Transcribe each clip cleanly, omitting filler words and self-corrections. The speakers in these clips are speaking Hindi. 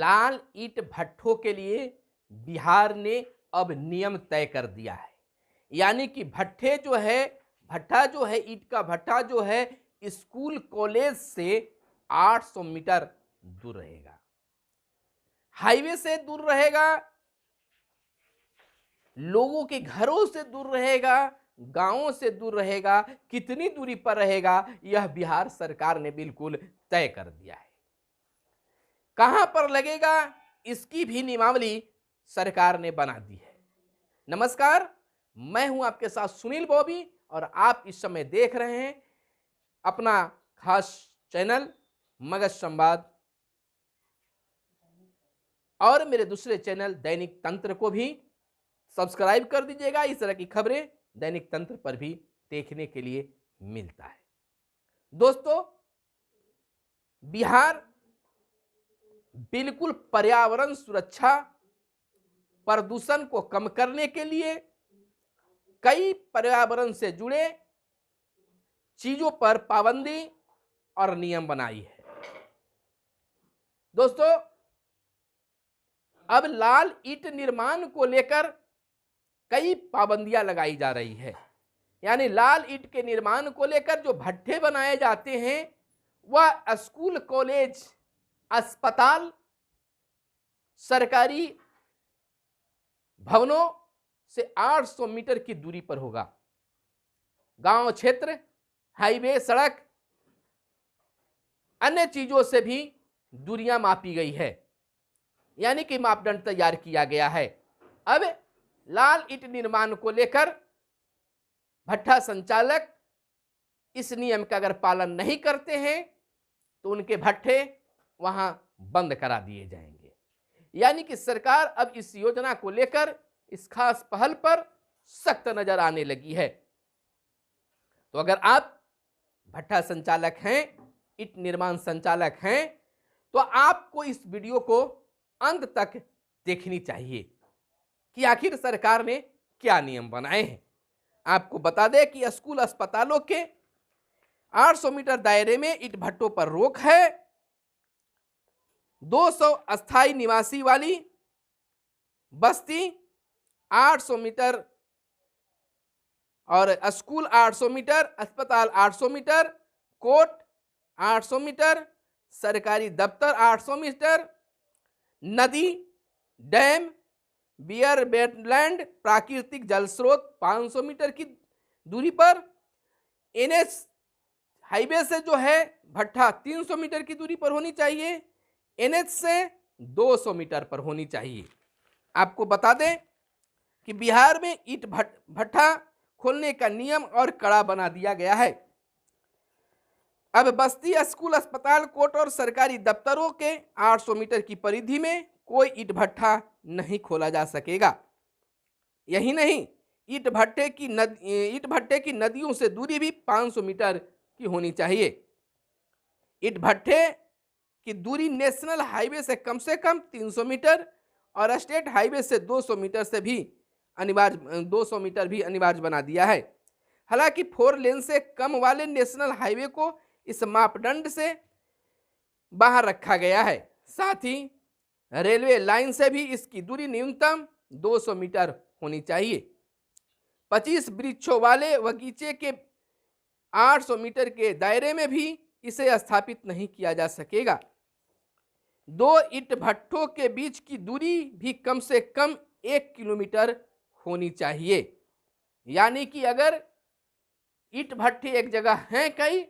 लाल ईंट भट्ठों के लिए बिहार ने अब नियम तय कर दिया है। यानी कि भट्ठा जो है ईंट का भट्ठा जो है स्कूल कॉलेज से 800 मीटर दूर रहेगा, हाईवे से दूर रहेगा, लोगों के घरों से दूर रहेगा, गांवों से दूर रहेगा। कितनी दूरी पर रहेगा यह बिहार सरकार ने बिल्कुल तय कर दिया है। कहां पर लगेगा इसकी भी नियमावली सरकार ने बना दी है। नमस्कार, मैं हूं आपके साथ सुनील बॉबी और आप इस समय देख रहे हैं अपना खास चैनल मगध संवाद और मेरे दूसरे चैनल दैनिक तंत्र को भी सब्सक्राइब कर दीजिएगा। इस तरह की खबरें दैनिक तंत्र पर भी देखने के लिए मिलता है। दोस्तों, बिहार बिल्कुल पर्यावरण सुरक्षा, प्रदूषण को कम करने के लिए कई पर्यावरण से जुड़े चीजों पर पाबंदी और नियम बनाई है। दोस्तों, अब लाल ईंट निर्माण को लेकर कई पाबंदियां लगाई जा रही है। यानी लाल ईंट के निर्माण को लेकर जो भट्ठे बनाए जाते हैं वह स्कूल, कॉलेज, अस्पताल, सरकारी भवनों से 800 मीटर की दूरी पर होगा। गांव क्षेत्र, हाईवे, सड़क, अन्य चीजों से भी दूरियां मापी गई है, यानी कि मापदंड तैयार किया गया है। अब लाल ईंट निर्माण को लेकर भट्ठा संचालक इस नियम का अगर पालन नहीं करते हैं तो उनके भट्ठे वहां बंद करा दिए जाएंगे। यानी कि सरकार अब इस योजना को लेकर इस खास पहल पर सख्त नजर आने लगी है। तो अगर आप भट्ठा संचालक हैं, ईंट निर्माण संचालक हैं, तो आपको इस वीडियो को अंत तक देखनी चाहिए कि आखिर सरकार ने क्या नियम बनाए हैं। आपको बता दें कि स्कूल, अस्पतालों के 800 मीटर दायरे में ईंट भट्टों पर रोक है। 200 अस्थायी निवासी वाली बस्ती 800 मीटर और स्कूल 800 मीटर, अस्पताल 800 मीटर, कोर्ट 800 मीटर, सरकारी दफ्तर 800 मीटर, नदी, डैम, बियर वेटलैंड, प्राकृतिक जल स्रोत 500 मीटर की दूरी पर, एनएच हाईवे से जो है भट्ठा 300 मीटर की दूरी पर होनी चाहिए, एनएच से 200 मीटर पर होनी चाहिए। आपको बता दें कि बिहार में ईंट भट्ठा खोलने का नियम और कड़ा बना दिया गया है। अब बस्ती, स्कूल, अस्पताल, कोर्ट और सरकारी दफ्तरों के 800 मीटर की परिधि में कोई ईंट भट्ठा नहीं खोला जा सकेगा। यही नहीं, ईंट भट्ठे की नदियों से दूरी भी 500 मीटर की होनी चाहिए। ईंट भट्ठे की दूरी नेशनल हाईवे से कम 300 मीटर और स्टेट हाईवे से 200 मीटर से भी अनिवार्य 200 मीटर भी अनिवार्य बना दिया है। हालांकि 4 लेन से कम वाले नेशनल हाईवे को इस मापदंड से बाहर रखा गया है। साथ ही रेलवे लाइन से भी इसकी दूरी न्यूनतम 200 मीटर होनी चाहिए। 25 वृक्षों वाले बगीचे के 800 मीटर के दायरे में भी इसे स्थापित नहीं किया जा सकेगा। 2 ईंट भट्ठों के बीच की दूरी भी कम से कम 1 किलोमीटर होनी चाहिए। यानी कि अगर ईंट भट्ठे एक जगह हैं कई,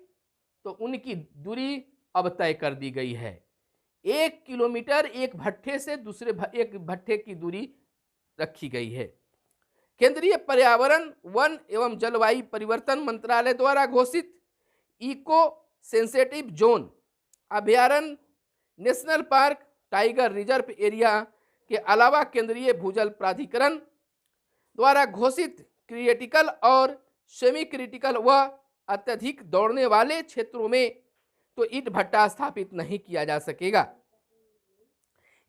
तो उनकी दूरी अब तय कर दी गई है। 1 किलोमीटर एक भट्ठे से दूसरे एक भट्ठे की दूरी रखी गई है। केंद्रीय पर्यावरण, वन एवं जलवायु परिवर्तन मंत्रालय द्वारा घोषित इको सेंसिटिव जोन, अभयारण्य, national park, tiger reserve area के अलावा केंद्रीय भूजल प्राधिकरण द्वारा घोषित क्रिटिकल और सेमी क्रिटिकल व अत्यधिक दौड़ने वाले क्षेत्रों में तो ईंट भट्ठा स्थापित नहीं किया जा सकेगा।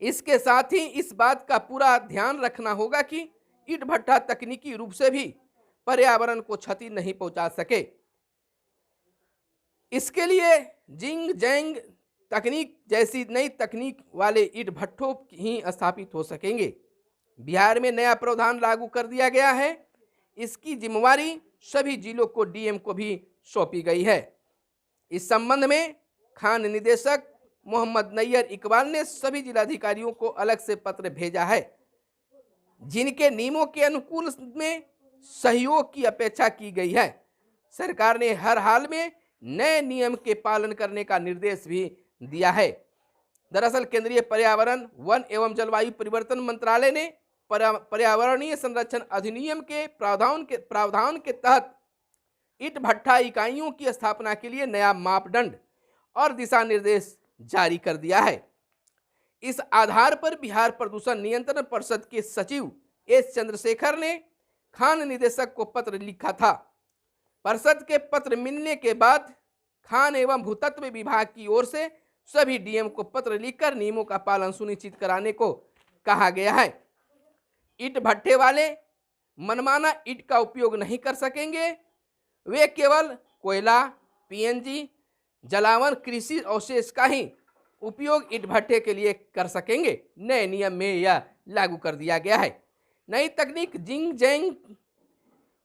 इसके साथ ही इस बात का पूरा ध्यान रखना होगा कि ईंट भट्ठा तकनीकी रूप से भी पर्यावरण को क्षति नहीं पहुंचा सके। इसके लिए जिंग जैंग तकनीक जैसी नई तकनीक वाले ईंट भट्ठों ही स्थापित हो सकेंगे। बिहार में नया प्रावधान लागू कर दिया गया है। इसकी जिम्मेवारी सभी जिलों को डीएम को भी सौंपी गई है। इस संबंध में खान निदेशक मोहम्मद नैयर इकबाल ने सभी जिलाधिकारियों को अलग से पत्र भेजा है, जिनके नियमों के अनुकूल में सहयोग की अपेक्षा की गई है। सरकार ने हर हाल में नए नियम के पालन करने का निर्देश भी दिया है। दरअसल केंद्रीय पर्यावरण, वन एवं जलवायु परिवर्तन मंत्रालय ने पर्यावरणीय संरक्षण अधिनियम के प्रावधान के तहत ईंट भट्ठा इकाइयों की स्थापना के लिए नया मापदंड और दिशा निर्देश जारी कर दिया है। इस आधार पर बिहार प्रदूषण नियंत्रण परिषद के सचिव एस चंद्रशेखर ने खान निदेशक को पत्र लिखा था। परिषद के पत्र मिलने के बाद खान एवं भूतत्व विभाग की ओर से सभी डीएम को पत्र लिखकर नियमों का पालन सुनिश्चित कराने को कहा गया है। ईंट भट्ठे वाले मनमाना ईंट का उपयोग नहीं कर सकेंगे। वे केवल कोयला, पीएनजी, जलावन कृषि अवशेष का ही उपयोग ईंट भट्ठे के लिए कर सकेंगे। नए नियम में यह लागू कर दिया गया है। नई तकनीक जिंग जैंग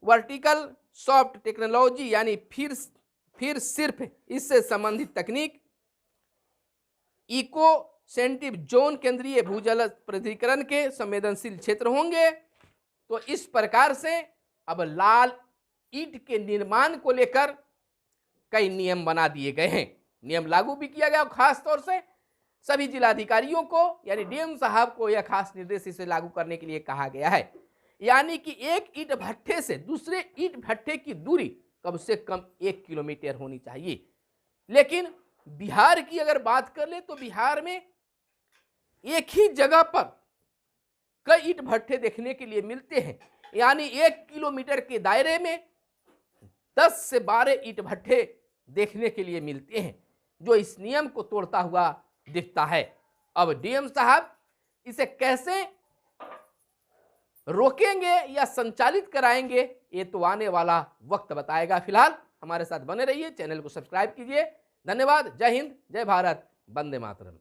वर्टिकल सॉफ्ट टेक्नोलॉजी यानी फिर सिर्फ इससे संबंधित तकनीक इको सेंसिटिव जोन केंद्रीय भूजल प्राधिकरण के संवेदनशील क्षेत्र होंगे। तो इस प्रकार से अब लाल ईंट के निर्माण को लेकर कई नियम बना दिए गए हैं। नियम लागू भी किया गया और खास तौर से सभी जिलाधिकारियों को यानी डीएम साहब को यह खास निर्देश इसे लागू करने के लिए कहा गया है। यानी कि एक ईंट भट्ठे से दूसरे ईंट भट्ठे की दूरी कम से कम 1 किलोमीटर होनी चाहिए। लेकिन बिहार की अगर बात कर ले तो बिहार में एक ही जगह पर कई ईंट भट्ठे देखने के लिए मिलते हैं। यानी 1 किलोमीटर के दायरे में 10 से 12 ईंट भट्ठे देखने के लिए मिलते हैं, जो इस नियम को तोड़ता हुआ दिखता है। अब डीएम साहब इसे कैसे रोकेंगे या संचालित कराएंगे, ये तो आने वाला वक्त बताएगा। फिलहाल हमारे साथ बने रहिए, चैनल को सब्सक्राइब कीजिए। धन्यवाद। जय हिंद, जय भारत, वंदे मातरम।